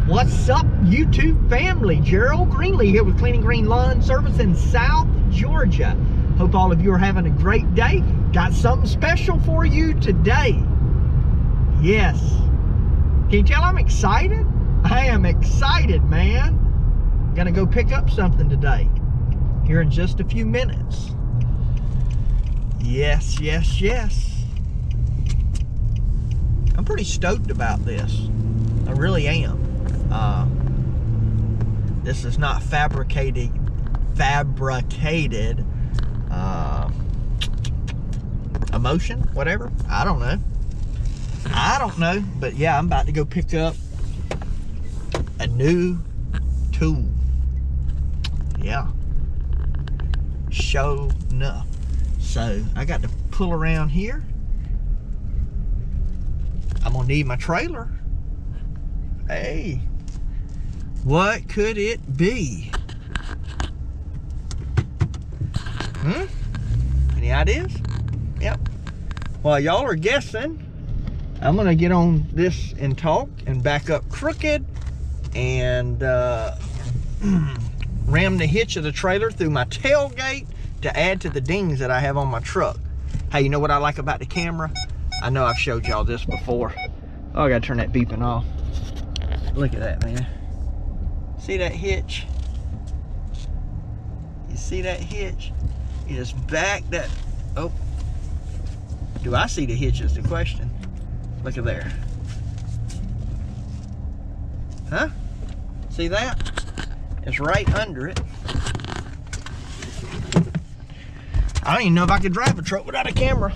What's up, YouTube family? Gerald Greenlee here with Clean and Green Lawn Service in South Georgia. Hope all of you are having a great day. Got something special for you today. Yes. Can you tell I'm excited? I am excited, man. I'm gonna go pick up something today here in just a few minutes. Yes, yes, yes. I'm pretty stoked about this. I really am. This is not fabricated emotion, whatever. I don't know, but yeah, I'm about to go pick up a new tool. Yeah, sure enough. So I got to pull around here. I'm gonna need my trailer. Hey, what could it be? Any ideas? Yep. While y'all are guessing, I'm gonna get on this and talk and back up crooked and ram the hitch of the trailer through my tailgate to add to the dings that I have on my truck. Hey, you know what I like about the camera? I know I've showed y'all this before. Oh, I gotta turn that beeping off. Look at that, man. See that hitch? You see that hitch? You just back that. Oh, do I see the hitch is the question. Look at there. Huh? See that? It's right under it. I don't even know if I could drive a truck without a camera,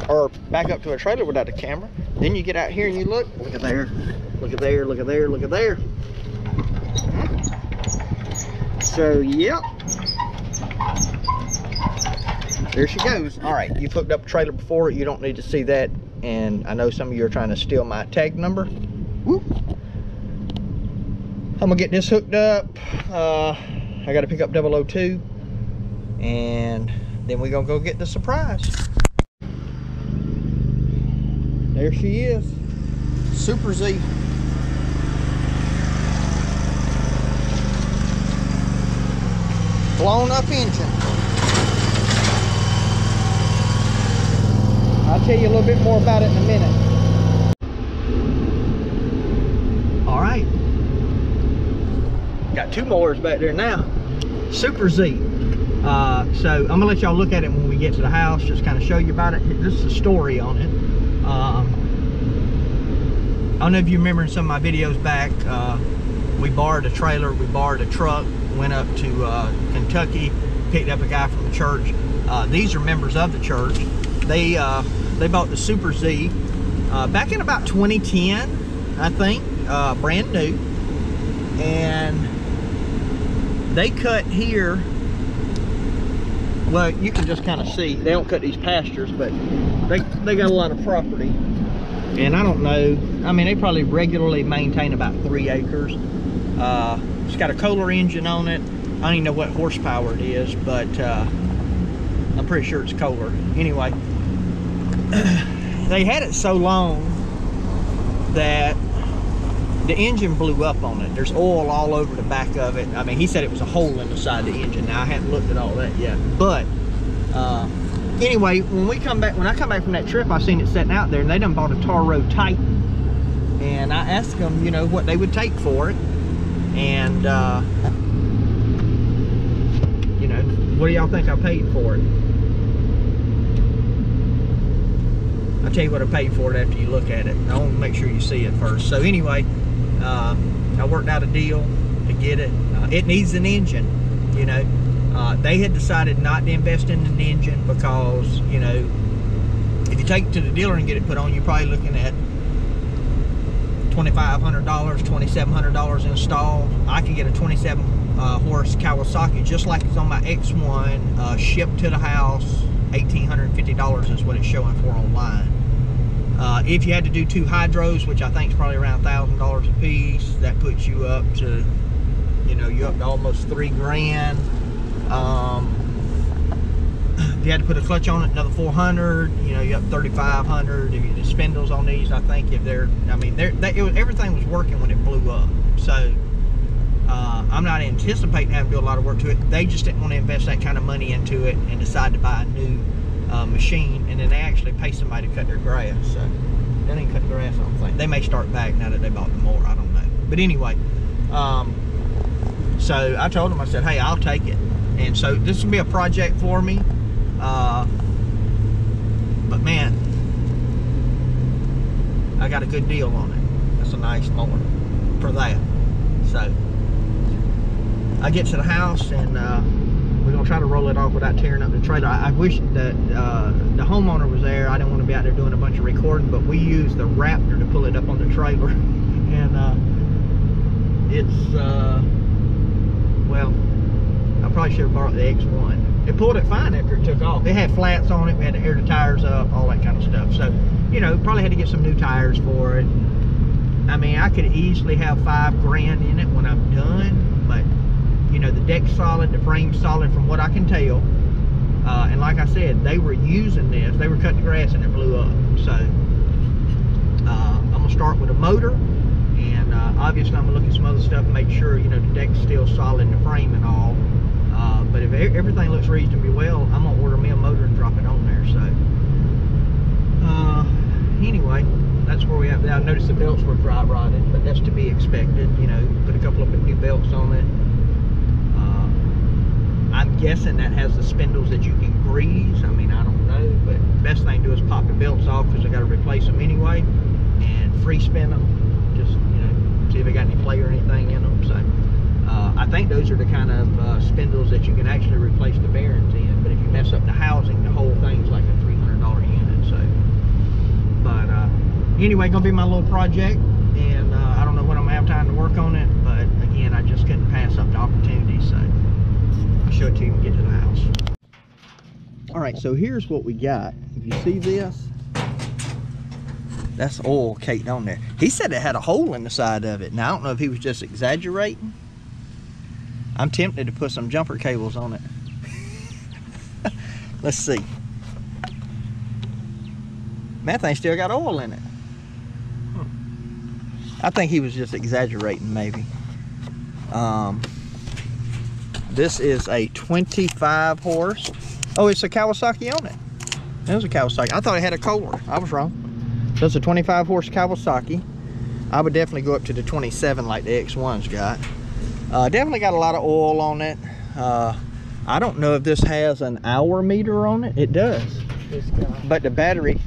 or back up to a trailer without a camera. Then you get out here and you look at there, look at there, look at there, look at there. So, yep. There she goes. All right, you've hooked up a trailer before. You don't need to see that. And I know some of you are trying to steal my tag number. Woo. I'm gonna get this hooked up. I gotta pick up 002. And then we're gonna go get the surprise. There she is, Super Z. Blown up engine. I'll tell you a little bit more about it in a minute. All right. Got two mowers back there now. Super Z. So I'm gonna let y'all look at it when we get to the house, just kind of show you about it. This is a story on it. I don't know if you remember in some of my videos back, we borrowed a trailer, we borrowed a truck, went up to Kentucky, picked up a guy from the church. These are members of the church. They bought the Super Z back in about 2010, I think, brand new. And they cut here. Well, you can just kind of see, they don't cut these pastures, but they got a lot of property. And I don't know, I mean, they probably regularly maintain about 3 acres. It's got a Kohler engine on it. I don't even know what horsepower it is, but I'm pretty sure it's Kohler. Anyway, they had it so long that the engine blew up on it. There's oil all over the back of it. I mean, he said it was a hole in the side of the engine. Now, I haven't looked at all that yet. But anyway, when I come back from that trip, I seen it sitting out there, and they done bought a Tar Road Titan. And I asked them, you know, what they would take for it. And, you know, what do y'all think I paid for it? I'll tell you what I paid for it after you look at it. I want to make sure you see it first. So anyway, I worked out a deal to get it. It needs an engine, you know. They had decided not to invest in an engine because, you know, if you take it to the dealer and get it put on, you're probably looking at $2,500, $2,700 installed. I can get a 27 horse Kawasaki just like it's on my X1, shipped to the house. $1,850 is what it's showing for online. If you had to do 2 hydros, which I think is probably around $1,000 a piece, that puts you up to, you know, you're up to almost $3 grand. you had to put a clutch on it, another 400. You know, you up 3,500. If you the spindles on these, I think if they're, I mean, everything was working when it blew up. So I'm not anticipating having to do a lot of work to it. They just didn't want to invest that kind of money into it and decide to buy a new machine, and then they actually pay somebody to cut their grass. So they didn't cut the grass, I don't think. They may start back now that they bought the mower, I don't know. But anyway, so I told them, I said, hey, I'll take it. And so this will be a project for me. But man, I got a good deal on it. That's a nice mower for that. So I get to the house, and we're gonna try to roll it off without tearing up the trailer. I wish that the homeowner was there. I didn't want to be out there doing a bunch of recording, but we used the Raptor to pull it up on the trailer. And it's well, I probably should have borrowed the X1. It pulled it fine after it took off. It had flats on it. We had to air the tires up, all that kind of stuff. So, you know, probably had to get some new tires for it. I mean, I could easily have $5 grand in it when I'm done, but you know, the deck's solid, the frame's solid from what I can tell. And like I said, they were using this. They were cutting the grass and it blew up. So I'm gonna start with a motor, and obviously I'm gonna look at some other stuff and make sure, you know, the deck's still solid in the frame and all. But if everything looks reasonably well, I'm gonna order me a motor and drop it on there. So anyway, that's where we have. I noticed the belts were dry rotted, but that's to be expected. You know, put a couple of new belts on it. I'm guessing that has the spindles that you can grease. I mean, I don't know, but best thing to do is pop the belts off, because I got to replace them anyway, and free spin them. Just, you know, see if they got any play or anything in them. So I think those are the kind of spindles that you can actually replace the bearings in. But if you mess up the housing, the whole thing's like a $300 unit. So, but anyway, gonna be my little project, and I don't know when I'm gonna have time to work on it. But again, I just couldn't pass up the opportunity. So I'll show it to you when we get to the house. All right, so here's what we got. If you see this, that's oil caked on there. He said it had a hole in the side of it. Now, I don't know if he was just exaggerating. I'm tempted to put some jumper cables on it. Let's see. Man, that thing still got oil in it. I think he was just exaggerating, maybe. This is a 25 horse. Oh, it's a Kawasaki on it. It was a Kawasaki. I thought it had a Kohler. I was wrong. So it's a 25 horse Kawasaki. I would definitely go up to the 27 like the X1's got. Definitely got a lot of oil on it. I don't know if this has an hour meter on it. It does. It's got, but the battery,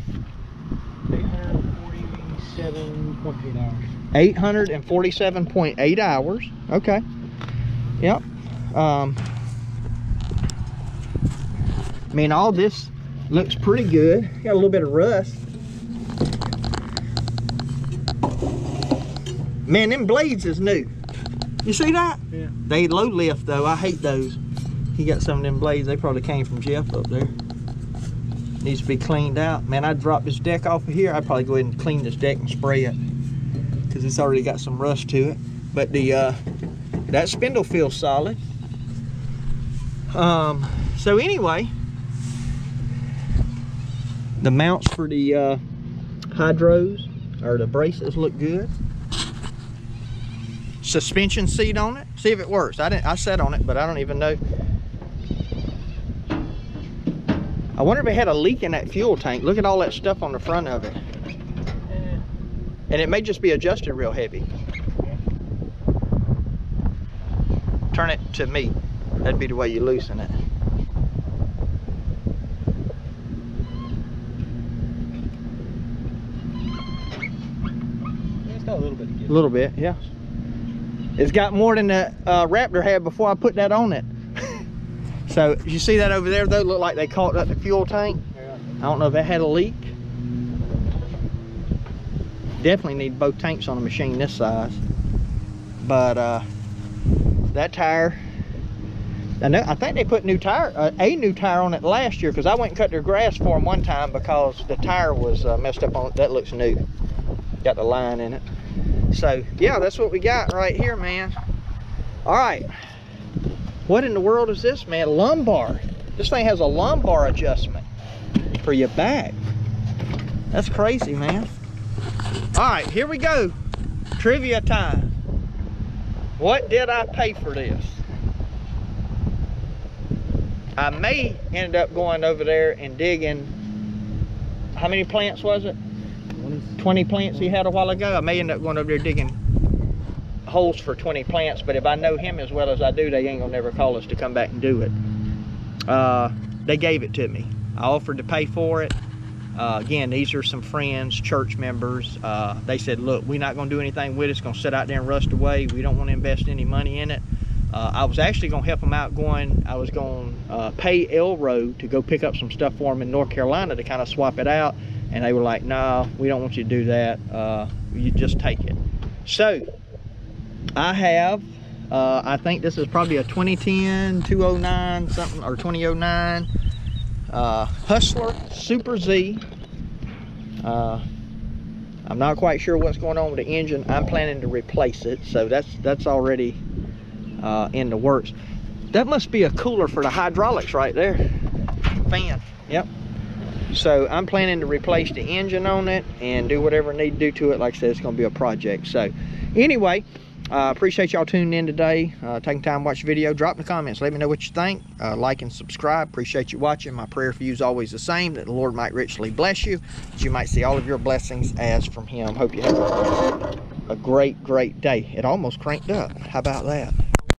847.8 hours. 847.8 hours. Okay. Yep. I mean, all this looks pretty good. Got a little bit of rust. Man, them blades is new. You see that? Yeah. They low lift though. I hate those. He got some of them blades. They probably came from Jeff up there. Needs to be cleaned out. Man, I'd drop this deck off of here. I'd probably go ahead and clean this deck and spray it, because it's already got some rust to it. But the that spindle feels solid. So anyway, the mounts for the hydros, or the braces, look good. Suspension seat on it. See if it works. I sat on it, but I don't even know. I wonder if it had a leak in that fuel tank. Look at all that stuff on the front of it. And it may just be adjusted real heavy. Turn it to me. That'd be the way you loosen it. It's got a little bit of give. A little bit, yeah. It's got more than the Raptor had before I put that on it. So you see that over there? Those look like they caught up the fuel tank. Yeah. I don't know if that had a leak. Definitely need both tanks on a machine this size. But that tire, I think they put a new tire on it last year, because I went and cut their grass for them one time because the tire was messed up on it. That looks new. Got the line in it. So yeah, that's what we got right here, man. All right, what in the world is this, man? Lumbar. This thing has a lumbar adjustment for your back. That's crazy, man. All right, here we go. Trivia time. What did I pay for this? I may end up going over there and digging. How many plants was it? 20 plants he had a while ago. I may end up going over there digging holes for 20 plants, but if I know him as well as I do, they ain't gonna never call us to come back and do it. They gave it to me. I offered to pay for it. Again, these are some friends, church members. They said, look, we're not gonna do anything with it. It's gonna sit out there and rust away. We don't wanna invest any money in it. I was actually gonna help them out I was gonna pay Elroad to go pick up some stuff for them in North Carolina to kind of swap it out. And they were like, no, we don't want you to do that. You just take it. So I have, I think this is probably a 2010, 209 something, or 2009 Hustler Super Z. I'm not quite sure what's going on with the engine. I'm planning to replace it, so that's already in the works. That must be a cooler for the hydraulics right there. Fan, yep. So I'm planning to replace the engine on it and do whatever I need to do to it. Like I said, it's gonna be a project. So anyway, appreciate y'all tuning in today, taking time to watch the video. Drop in the comments, let me know what you think. Like and subscribe. Appreciate you watching. My prayer for you is always the same, that the Lord might richly bless you, that you might see all of your blessings as from him. Hope you have a great day. It almost cranked up. How about that?